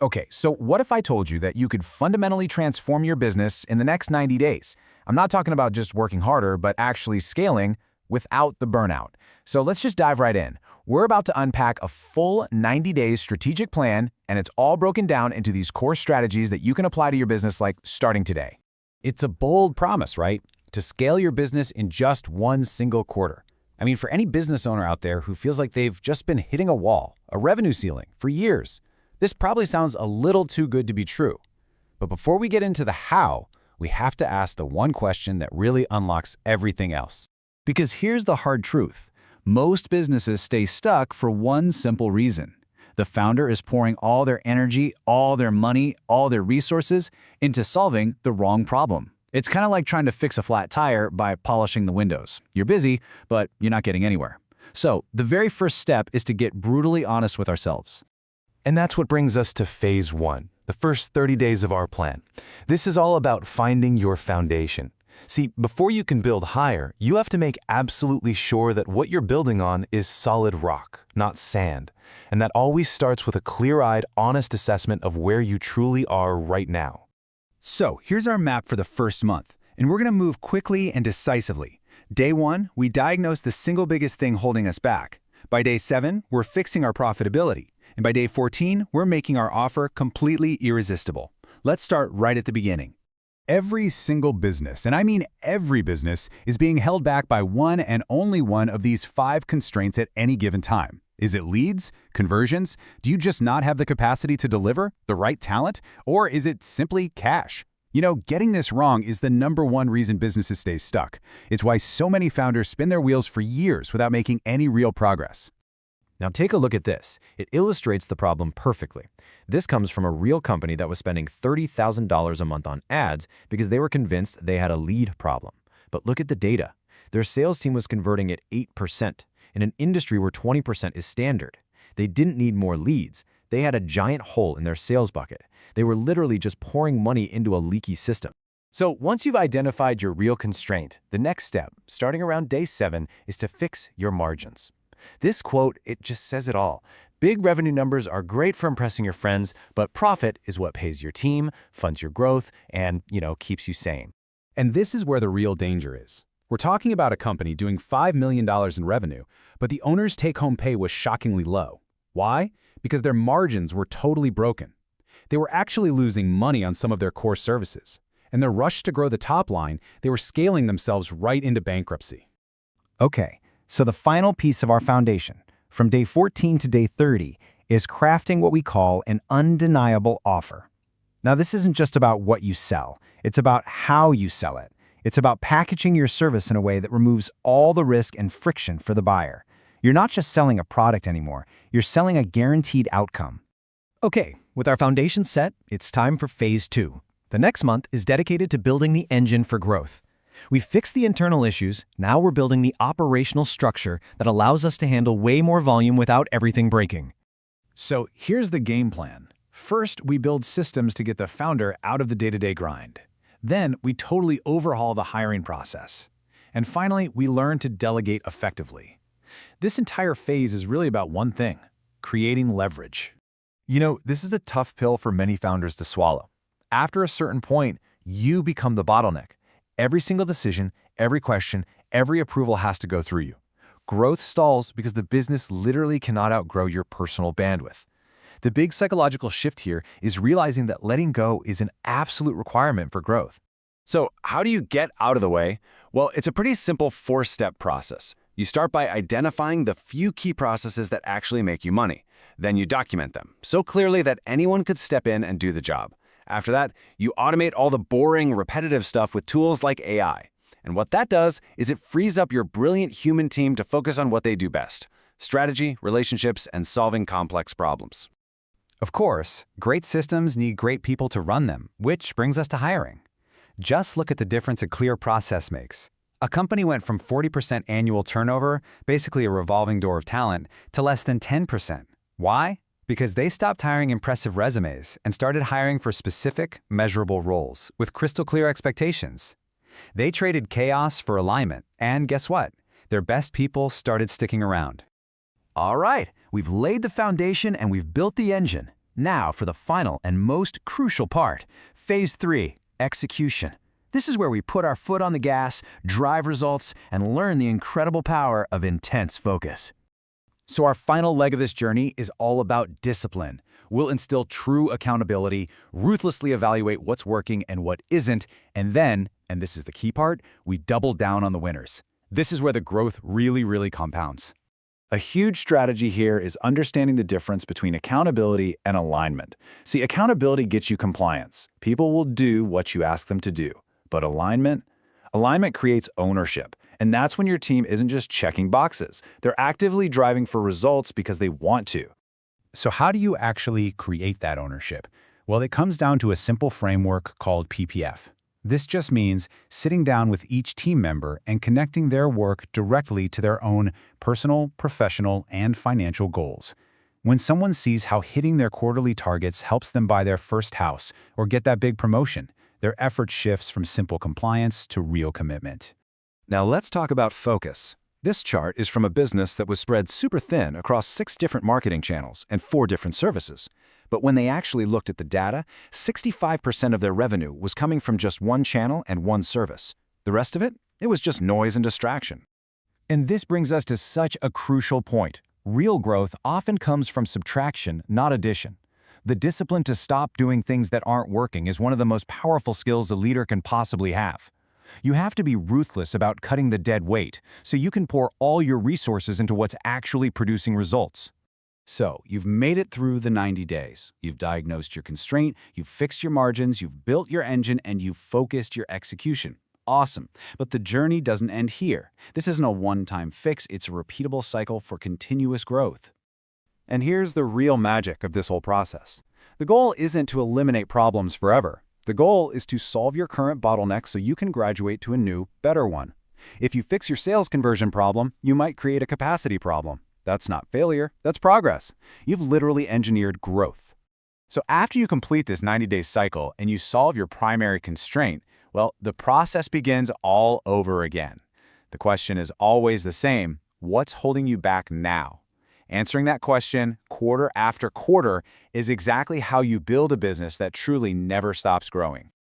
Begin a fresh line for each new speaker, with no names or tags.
Okay, so what if I told you that you could fundamentally transform your business in the next 90 days? I'm not talking about just working harder, but actually scaling without the burnout. So let's just dive right in. We're about to unpack a full 90 days strategic plan, and it's all broken down into these core strategies that you can apply to your business like starting today.
It's a bold promise, right? To scale your business in just one single quarter. I mean, for any business owner out there who feels like they've just been hitting a wall, a revenue ceiling, for years, this probably sounds a little too good to be true. But before we get into the how, we have to ask the one question that really unlocks everything else. Because here's the hard truth. Most businesses stay stuck for one simple reason. The founder is pouring all their energy, all their money, all their resources into solving the wrong problem. It's kind of like trying to fix a flat tire by polishing the windows. You're busy, but you're not getting anywhere. So the very first step is to get brutally honest with ourselves.
And that's what brings us to phase 1, the first 30 days of our plan. This is all about finding your foundation. See, before you can build higher, you have to make absolutely sure that what you're building on is solid rock, not sand. And that always starts with a clear-eyed, honest assessment of where you truly are right now.
So here's our map for the first month, and we're going to move quickly and decisively. Day 1, we diagnose the single biggest thing holding us back. By day 7, we're fixing our profitability. And by day 14, we're making our offer completely irresistible. Let's start right at the beginning.
Every single business, and I mean every business, is being held back by one and only one of these 5 constraints at any given time. Is it leads? Conversions? Do you just not have the capacity to deliver? The right talent? Or is it simply cash? You know, getting this wrong is the #1 reason businesses stay stuck. It's why so many founders spin their wheels for years without making any real progress.
Now take a look at this. It illustrates the problem perfectly. This comes from a real company that was spending $30,000 a month on ads because they were convinced they had a lead problem. But look at the data. Their sales team was converting at 8% in an industry where 20% is standard. They didn't need more leads. They had a giant hole in their sales bucket. They were literally just pouring money into a leaky system.
So once you've identified your real constraint, the next step, starting around day 7, is to fix your margins. This quote, it just says it all. Big revenue numbers are great for impressing your friends, but profit is what pays your team, funds your growth, and, keeps you sane.
And this is where the real danger is. We're talking about a company doing $5 million in revenue, but the owner's take-home pay was shockingly low. Why? Because their margins were totally broken. They were actually losing money on some of their core services. In their rush to grow the top line, they were scaling themselves right into bankruptcy.
Okay, so the final piece of our foundation, from day 14 to day 30, is crafting what we call an undeniable offer. Now, this isn't just about what you sell. It's about how you sell it. It's about packaging your service in a way that removes all the risk and friction for the buyer. You're not just selling a product anymore. You're selling a guaranteed outcome.
Okay, with our foundation set, it's time for phase 2. The next month is dedicated to building the engine for growth. We've fixed the internal issues, now we're building the operational structure that allows us to handle way more volume without everything breaking.
So here's the game plan. First, we build systems to get the founder out of the day-to-day grind. Then, we totally overhaul the hiring process. And finally, we learn to delegate effectively. This entire phase is really about one thing: creating leverage.
This is a tough pill for many founders to swallow. After a certain point, you become the bottleneck. Every single decision, every question, every approval has to go through you. Growth stalls because the business literally cannot outgrow your personal bandwidth. The big psychological shift here is realizing that letting go is an absolute requirement for growth.
So how do you get out of the way? Well, it's a pretty simple 4-step process. You start by identifying the few key processes that actually make you money. Then you document them so clearly that anyone could step in and do the job. After that, you automate all the boring, repetitive stuff with tools like AI. And what that does is it frees up your brilliant human team to focus on what they do best: strategy, relationships, and solving complex problems.
Of course, great systems need great people to run them, which brings us to hiring. Just look at the difference a clear process makes. A company went from 40% annual turnover, basically a revolving door of talent, to less than 10%. Why? Because they stopped hiring impressive resumes and started hiring for specific, measurable roles with crystal clear expectations. They traded chaos for alignment, and guess what? Their best people started sticking around.
All right, we've laid the foundation and we've built the engine. Now for the final and most crucial part, Phase 3, execution. This is where we put our foot on the gas, drive results, and learn the incredible power of intense focus.
So our final leg of this journey is all about discipline. We'll instill true accountability, ruthlessly evaluate what's working and what isn't, and then, and this is the key part, we double down on the winners. This is where the growth really compounds. A huge strategy here is understanding the difference between accountability and alignment. See, accountability gets you compliance. People will do what you ask them to do. But alignment creates ownership. And that's when your team isn't just checking boxes. They're actively driving for results because they want to.
So how do you actually create that ownership? Well, it comes down to a simple framework called PPF. This just means sitting down with each team member and connecting their work directly to their own personal, professional, and financial goals. When someone sees how hitting their quarterly targets helps them buy their first house or get that big promotion, their effort shifts from simple compliance to real commitment.
Now let's talk about focus. This chart is from a business that was spread super thin across 6 different marketing channels and 4 different services. But when they actually looked at the data, 65% of their revenue was coming from just one channel and one service. The rest of it was just noise and distraction.
And this brings us to such a crucial point. Real growth often comes from subtraction, not addition. The discipline to stop doing things that aren't working is one of the most powerful skills a leader can possibly have. You have to be ruthless about cutting the dead weight so you can pour all your resources into what's actually producing results.
So, you've made it through the 90 days. You've diagnosed your constraint, you've fixed your margins, you've built your engine, and you've focused your execution. Awesome. But the journey doesn't end here. This isn't a one-time fix, it's a repeatable cycle for continuous growth. And here's the real magic of this whole process. The goal isn't to eliminate problems forever. The goal is to solve your current bottleneck so you can graduate to a new, better one. If you fix your sales conversion problem, you might create a capacity problem. That's not failure, that's progress. You've literally engineered growth. So after you complete this 90-day cycle and you solve your primary constraint, well, the process begins all over again. The question is always the same: what's holding you back now? Answering that question quarter after quarter is exactly how you build a business that truly never stops growing.